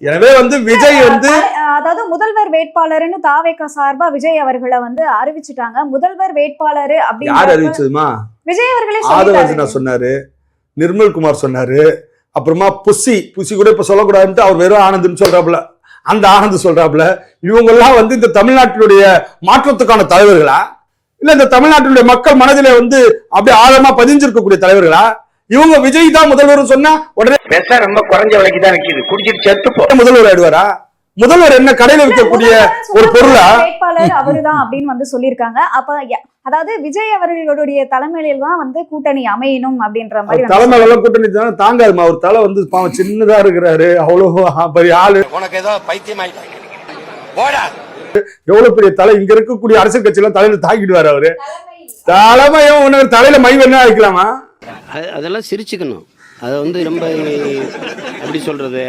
எனவே விஜய் அதாவது முதல்வர் வேட்பாளர்னு தாவேகா சார்பா விஜய் அவர்களை அறிவிச்சுட்டாங்க. முதல்வர் வேட்பாளர் அப்படின்னு யார் அறிவிச்சதுமா? விஜய் அவர்களே ஆதவர்ஜுனா சொன்னாரு, நிர்மல் குமார் சொன்னாரு, அப்புறமா புசி கூட இப்ப சொல்லக்கூடாதுன்ட்டு அவர் வெறும் ஆனந்த்னு சொல்றாப்புல, அந்த ஆனந்த் சொல்றாப்புல. இவங்க எல்லாம் இந்த தமிழ்நாட்டினுடைய மாற்றத்துக்கான தலைவர்களா, இல்ல இந்த தமிழ்நாட்டினுடைய மக்கள் மனதிலே அப்படியே ஆழமா பதிஞ்சிருக்கக்கூடிய தலைவர்களா? இவங்க விஜய் தான் முதல்வர் சொன்னா உடனே ரொம்ப குறைஞ்ச விலைக்கு தான் விற்கிது, குடிச்சிட்டு செத்து முதல்வர் ஆயிடுவாரா? முதல்வர் என்ன கடையில விற்கக்கூடிய ஒரு பொருளா? வேட்பாளர் அவருதான் அப்படின்னு சொல்லியிருக்காங்க. அப்ப அதாவது விஜய் அவர்களுடைய தலைமையில தான் கூட்டணி அமையணும் அப்படின்ற மாதிரி. தலைமையில கூட்டணி தானே தாங்காதுமா. ஒரு தலை பாவம் சின்னதா இருக்கிறாரு, அவ்வளவு பெரிய ஆளு. உனக்கு ஏதோ பைத்தியம் ஆயிட்டாங்க. எவ்வளவு பெரிய தலை, இங்க இருக்கக்கூடிய அரசியல் கட்சி எல்லாம் தலையில தாக்கிடுவாரு அவரு. தலைமையும் தலையில மை வேணா வைக்கலாமா? அதெல்லாம் சிரிச்சுக்கணும். அதை ரொம்ப எப்படி சொல்றது,